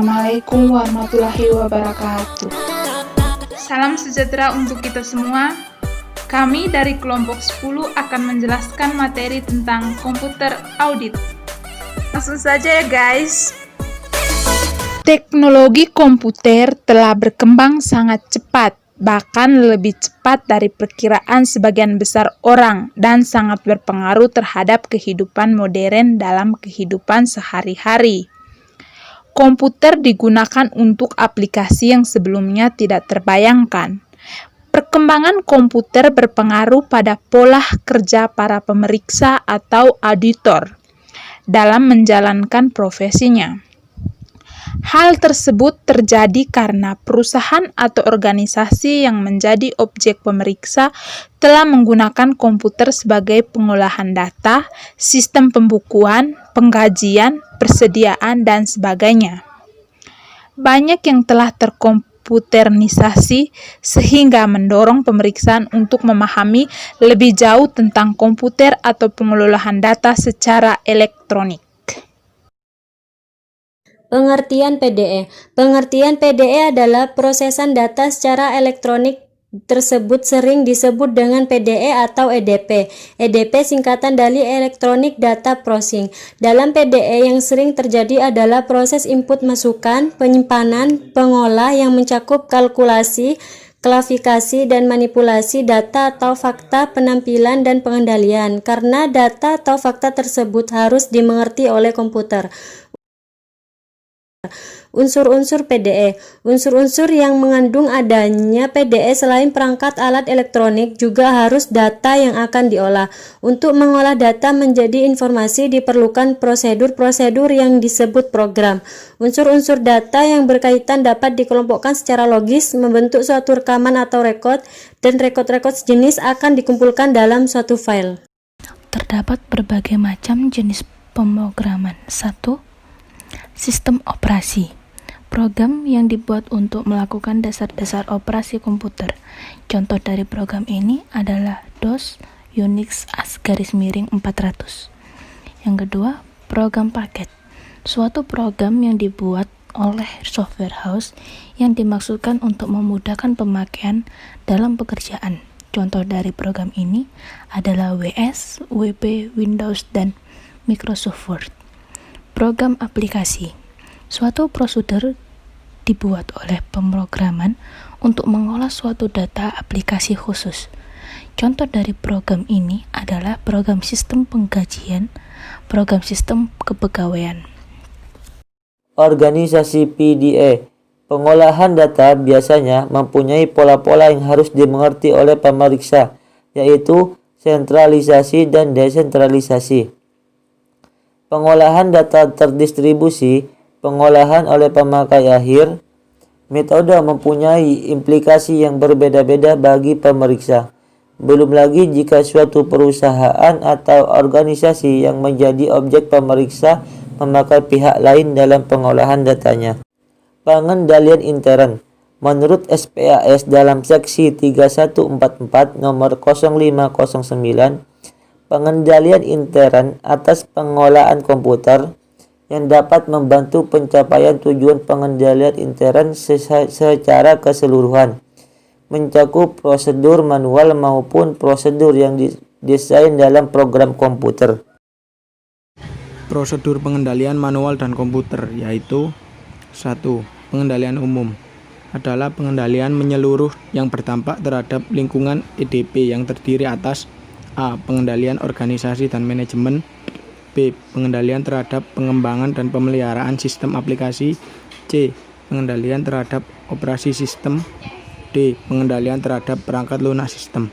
Assalamualaikum warahmatullahi wabarakatuh. Salam sejahtera untuk kita semua. Kami dari kelompok 10 akan menjelaskan materi tentang komputer audit. Langsung saja ya guys. Teknologi komputer telah berkembang sangat cepat, bahkan lebih cepat dari perkiraan sebagian besar orang dan sangat berpengaruh terhadap kehidupan modern dalam kehidupan sehari-hari. Komputer digunakan untuk aplikasi yang sebelumnya tidak terbayangkan. Perkembangan komputer berpengaruh pada pola kerja para pemeriksa atau auditor dalam menjalankan profesinya. Hal tersebut terjadi karena perusahaan atau organisasi yang menjadi objek pemeriksa telah menggunakan komputer sebagai pengolahan data, sistem pembukuan, penggajian, persediaan, dan sebagainya. Banyak yang telah terkomputernisasi sehingga mendorong pemeriksaan untuk memahami lebih jauh tentang komputer atau pengelolaan data secara elektronik. Pengertian PDE. Pengertian PDE adalah prosesan data secara elektronik tersebut sering disebut dengan PDE atau EDP. EDP singkatan dari Electronic Data Processing. Dalam PDE yang sering terjadi adalah proses input masukan, penyimpanan, pengolah yang mencakup kalkulasi, klasifikasi dan manipulasi data atau fakta, penampilan dan pengendalian. Karena data atau fakta tersebut harus dimengerti oleh komputer. Unsur-unsur PDE. Unsur-unsur yang mengandung adanya PDE selain perangkat alat elektronik juga harus data yang akan diolah. Untuk mengolah data menjadi informasi diperlukan prosedur-prosedur yang disebut program. Unsur-unsur data yang berkaitan dapat dikelompokkan secara logis, membentuk suatu rekaman atau rekod, dan rekod-rekod sejenis akan dikumpulkan dalam suatu file. Terdapat berbagai macam jenis pemrograman. 1. Sistem operasi. Program yang dibuat untuk melakukan dasar-dasar operasi komputer. Contoh dari program ini adalah DOS, Unix, *400. Yang kedua, program paket. Suatu program yang dibuat oleh software house yang dimaksudkan untuk memudahkan pemakaian dalam pekerjaan. Contoh dari program ini adalah WS, WP, Windows, dan Microsoft Word. Program aplikasi. Suatu prosedur dibuat oleh pemrograman untuk mengolah suatu data aplikasi khusus. Contoh dari program ini adalah program sistem penggajian, program sistem kepegawaian. Organisasi PDE. Pengolahan data biasanya mempunyai pola-pola yang harus dimengerti oleh pemeriksa, yaitu sentralisasi dan desentralisasi. Pengolahan data terdistribusi, pengolahan oleh pemakai akhir, metode mempunyai implikasi yang berbeda-beda bagi pemeriksa. Belum lagi jika suatu perusahaan atau organisasi yang menjadi objek pemeriksa memakai pihak lain dalam pengolahan datanya. Pengendalian intern. Menurut SPAS dalam seksi 3144 nomor 0509, pengendalian intern atas pengolahan komputer yang dapat membantu pencapaian tujuan pengendalian intern secara keseluruhan, mencakup prosedur manual maupun prosedur yang didesain dalam program komputer. Prosedur pengendalian manual dan komputer yaitu 1. Pengendalian umum adalah pengendalian menyeluruh yang berdampak terhadap lingkungan EDP yang terdiri atas A. Pengendalian organisasi dan manajemen. B. Pengendalian terhadap pengembangan dan pemeliharaan sistem aplikasi. C. Pengendalian terhadap operasi sistem. D. Pengendalian terhadap perangkat lunak sistem.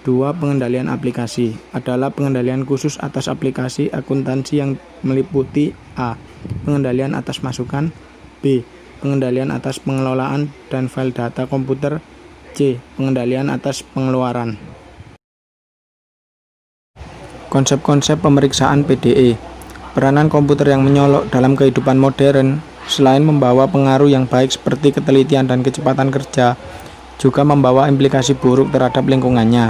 2. Pengendalian aplikasi adalah pengendalian khusus atas aplikasi akuntansi yang meliputi A. Pengendalian atas masukan. B. Pengendalian atas pengelolaan dan file data komputer. C. Pengendalian atas pengeluaran. Konsep-konsep pemeriksaan PDE. Peranan komputer yang menyolok dalam kehidupan modern, selain membawa pengaruh yang baik seperti ketelitian dan kecepatan kerja, juga membawa implikasi buruk terhadap lingkungannya.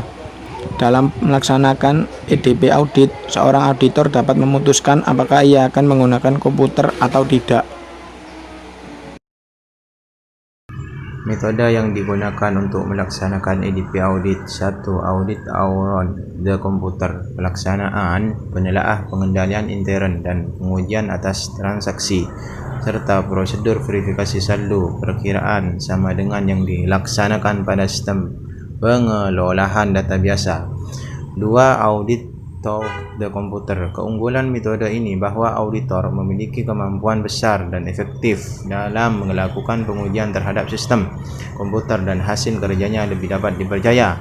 Dalam melaksanakan EDP audit, seorang auditor dapat memutuskan apakah ia akan menggunakan komputer atau tidak. Metode yang digunakan untuk melaksanakan EDP audit. 1. Audit on the computer. Pelaksanaan, penelaah pengendalian intern dan pengujian atas transaksi serta prosedur verifikasi saldo perkiraan sama dengan yang dilaksanakan pada sistem pengelolaan data biasa. 2. Audit of the computer. Keunggulan metode ini bahwa auditor memiliki kemampuan besar dan efektif dalam melakukan pengujian terhadap sistem komputer dan hasil kerjanya lebih dapat dipercaya.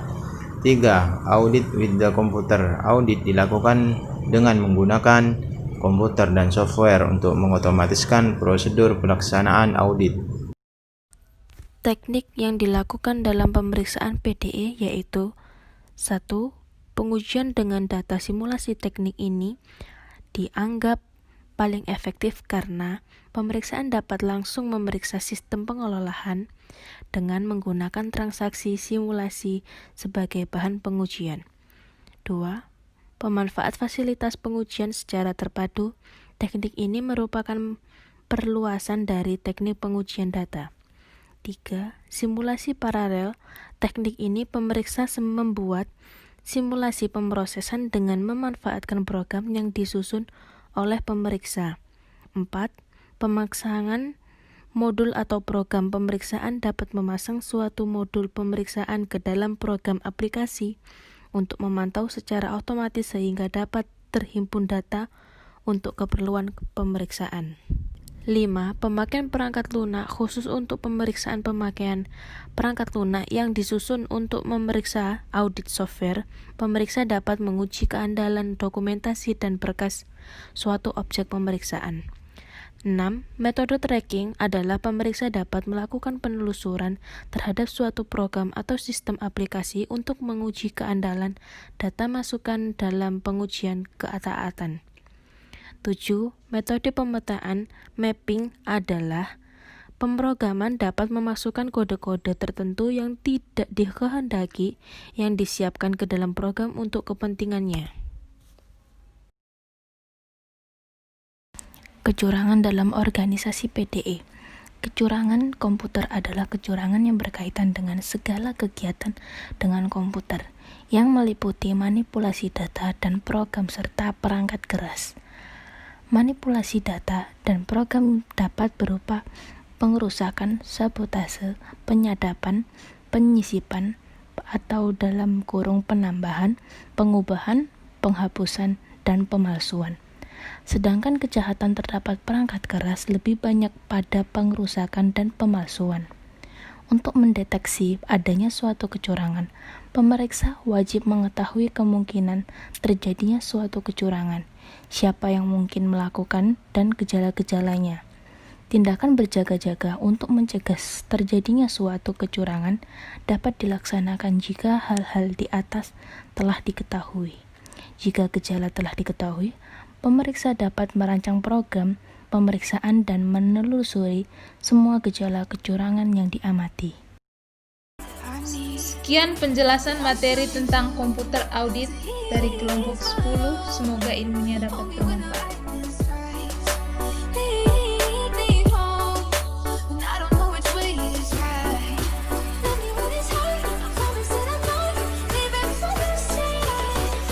3. Audit with the computer. Audit dilakukan dengan menggunakan komputer dan software untuk mengotomatiskan prosedur pelaksanaan audit. Teknik yang dilakukan dalam pemeriksaan PDE yaitu 1. Pengujian dengan data simulasi. Teknik ini dianggap paling efektif karena pemeriksaan dapat langsung memeriksa sistem pengelolaan dengan menggunakan transaksi simulasi sebagai bahan pengujian. 2. Pemanfaat fasilitas pengujian secara terpadu. Teknik ini merupakan perluasan dari teknik pengujian data. 3. Simulasi paralel. Teknik ini pemeriksa membuat simulasi pemrosesan dengan memanfaatkan program yang disusun oleh pemeriksa. 4. Pemasangan modul atau program pemeriksaan dapat memasang suatu modul pemeriksaan ke dalam program aplikasi untuk memantau secara otomatis sehingga dapat terhimpun data untuk keperluan pemeriksaan. 5. Pemakaian perangkat lunak khusus untuk pemeriksaan. Pemakaian perangkat lunak yang disusun untuk memeriksa audit software. Pemeriksa dapat menguji keandalan dokumentasi dan berkas suatu objek pemeriksaan. 6. Metode tracking adalah pemeriksa dapat melakukan penelusuran terhadap suatu program atau sistem aplikasi untuk menguji keandalan data masukan dalam pengujian ketaatan. 7. Metode pemetaan mapping adalah pemrograman dapat memasukkan kode-kode tertentu yang tidak dikehendaki yang disiapkan ke dalam program untuk kepentingannya. Kecurangan dalam organisasi PDE. Kecurangan komputer adalah kecurangan yang berkaitan dengan segala kegiatan dengan komputer yang meliputi manipulasi data dan program serta perangkat keras. Manipulasi data dan program dapat berupa pengerusakan, sabotase, penyadapan, penyisipan, atau dalam kurung penambahan, pengubahan, penghapusan, dan pemalsuan. Sedangkan kejahatan terdapat perangkat keras lebih banyak pada pengerusakan dan pemalsuan. Untuk mendeteksi adanya suatu kecurangan, pemeriksa wajib mengetahui kemungkinan terjadinya suatu kecurangan, siapa yang mungkin melakukan, dan gejala-gejalanya. Tindakan berjaga-jaga untuk mencegah terjadinya suatu kecurangan dapat dilaksanakan jika hal-hal di atas telah diketahui. Jika gejala telah diketahui, pemeriksa dapat merancang program pemeriksaan dan menelusuri semua gejala kecurangan yang diamati. Sekian penjelasan materi tentang komputer audit dari kelompok 10. Semoga ilmunya dapat bermanfaat.